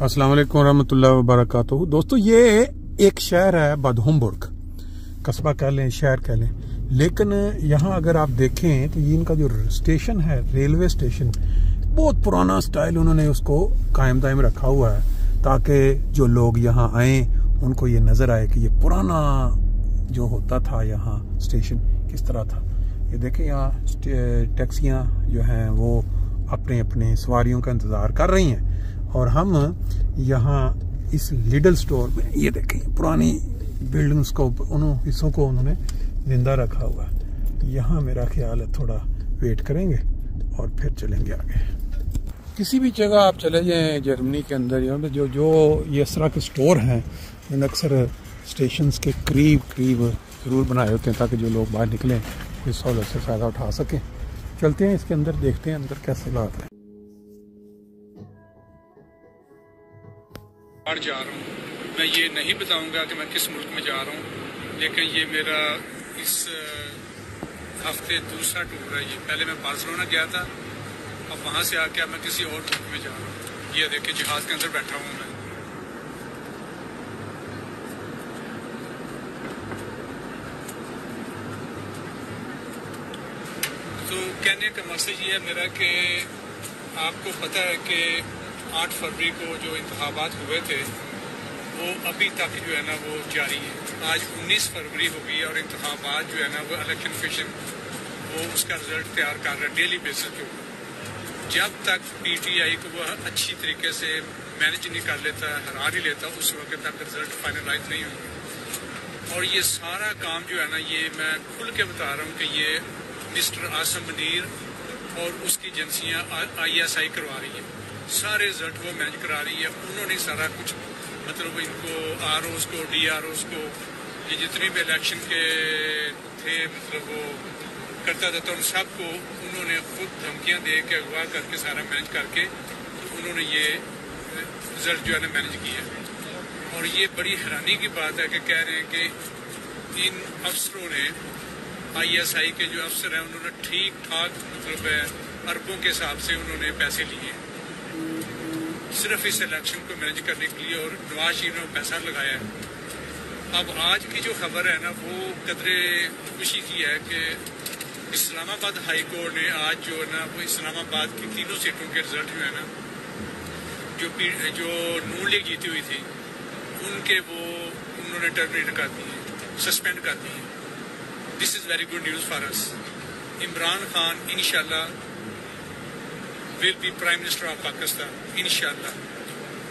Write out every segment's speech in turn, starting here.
अस्सलाम वालेकुम रहमतुल्लाहि व बरकातुहू। दोस्तों, ये एक शहर है बदहुमबुर्ग, कस्बा कह लें, शहर कह लें, लेकिन यहाँ अगर आप देखें तो ये इनका जो स्टेशन है, रेलवे स्टेशन, बहुत पुराना स्टाइल उन्होंने उसको कायम दायम रखा हुआ है, ताकि जो लोग यहाँ आए उनको ये नज़र आए कि ये पुराना जो होता था यहाँ स्टेशन किस तरह था। ये देखें, यहाँ टैक्सियाँ जो हैं वो अपने अपने सवारियों का इंतज़ार कर रही हैं, और हम यहाँ इस लिडल स्टोर में ये देखें पुरानी बिल्डिंग्स को, उन हिस्सों को उन्होंने जिंदा रखा हुआ है। यहाँ मेरा ख्याल है थोड़ा वेट करेंगे और फिर चलेंगे आगे। किसी भी जगह आप चले जाएं जर्मनी के अंदर, जो ये इस तरह के स्टोर हैं उन्होंने अक्सर स्टेशंस के करीब ज़रूर बनाए होते हैं ताकि जो लोग बाहर निकलें इस सहूलत से फ़ायदा उठा सकें। चलते हैं इसके अंदर, देखते हैं अंदर कैसे हालात हैं। जा रहा हूँ मैं, ये नहीं बताऊंगा कि मैं किस मुल्क में जा रहा हूँ, लेकिन ये मेरा इस हफ्ते दूसरा टूर है। ये पहले मैं बार्सिलोना गया था, अब वहाँ से आके मैं किसी और मुल्क में जा रहा हूँ। ये देखिए जहाज़ के अंदर बैठा हूँ मैं। तो कहने का मकसद ये है मेरा कि आपको पता है कि 8 फरवरी को जो इंतखाबात हुए थे वो अभी तक जो है ना वो जारी है। आज 19 फरवरी हो गई और इंतखाबात जो है ना वो इलेक्शन कमीशन वो उसका रिजल्ट तैयार कर रहा है डेली बेसिस पे। जब तक PTI को वो अच्छी तरीके से मैनेज नहीं कर लेता, हरा नहीं लेता, उस वक्त तक रिजल्ट फाइनलाइज नहीं होंगे। और ये सारा काम जो है ना, ये मैं खुल के बता रहा हूँ कि ये मिस्टर आसम मुनीर और उसकी एजेंसियाँ ISI करवा रही है। सारे रिजल्ट वो मैनेज करा रही है, उन्होंने सारा कुछ मतलब इनको ROs को, DROs को, ये जितने भी इलेक्शन के थे मतलब वो करता था, तो उन सबको उन्होंने खुद धमकियां दे के अगवा करके सारा मैनेज करके उन्होंने ये रिजल्ट जो है ना मैनेज किया। और ये बड़ी हैरानी की बात है कि कह रहे हैं कि इन अफसरों ने, ISI के जो अफसर हैं, उन्होंने ठीक ठाक मतलब अरबों के हिसाब से उन्होंने पैसे लिए सिर्फ इस इलेक्शन को मैनेज करने के लिए, और नवाज शरीफ ने पैसा लगाया है। अब आज की जो खबर है ना वो कदरे खुशी की है कि इस्लामाबाद हाई कोर्ट ने आज जो है ना वो इस्लामाबाद की 3 सीटों के रिजल्ट जो है ना जो नून लीग जीती हुई थी उनके वो उन्होंने टर्मिनेट कर दिए, सस्पेंड कर दिए। This is very good news for us. Imran Khan इंशाल्लाह will be prime minister of Pakistan इंशाल्लाह।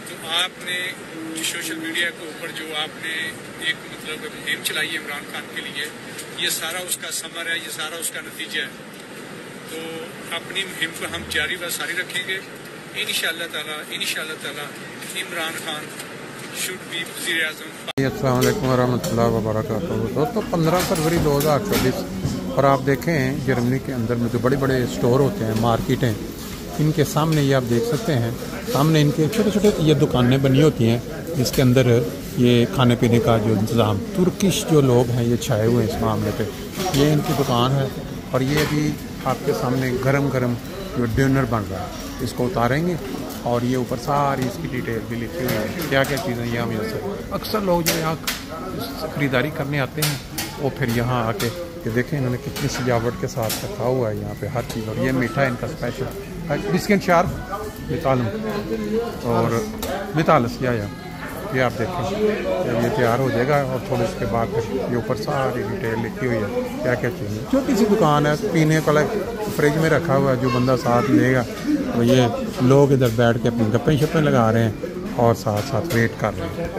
तो आपने जो सोशल मीडिया के ऊपर जो आपने एक मतलब मुहिम चलाई है इमरान खान के लिए, ये सारा उसका समर है, ये सारा उसका नतीजा है। तो अपनी मुहिम को हम जारी व सारी रखेंगे इंशाअल्लाह ताला। इमरान खान शुड बी वज़ीर आज़म। अस्सलाम वालेकुम रहमतुल्लाहि व बरकातुहू। दोस्तों, 15 फरवरी 2024 और आप देखें जर्मनी के अंदर में जो बड़े बड़े स्टोर होते हैं, मार्केटें, इनके सामने ये आप देख सकते हैं, सामने इनके छोटे छोटे ये दुकानें बनी होती हैं, जिसके अंदर ये खाने पीने का जो इंतज़ाम, तुर्किश जो लोग हैं ये छाए हुए हैं इस मामले पे। ये इनकी दुकान है और ये अभी आपके सामने गरम गरम जो डिनर बन रहा है, इसको उतारेंगे और ये ऊपर सारी इसकी डिटेल भी लिखी हुई है, क्या क्या चीज़ें यहाँ मिल। अक्सर लोग जो यहाँ ख़रीदारी करने आते हैं वो फिर यहाँ आके ये देखें इन्होंने कितनी सजावट के साथ रखा हुआ है यहाँ पे हर चीज़। और ये मीठा इनका स्पेशल बिस्किट शार्प मितालम और मितालस या ये आप देखें जब ये तैयार हो जाएगा और थोड़े इसके बाद फिर ये ऊपर सारी डिटेल लिखी हुई है क्या क्या चीज़ें। छोटी सी दुकान है, पीने वाला फ्रिज में रखा हुआ है, जो बंदा साथ लेगा तो ये लोग इधर बैठ के अपनी गप्पें शप्पें लगा रहे हैं और साथ साथ वेट कर रहे हैं।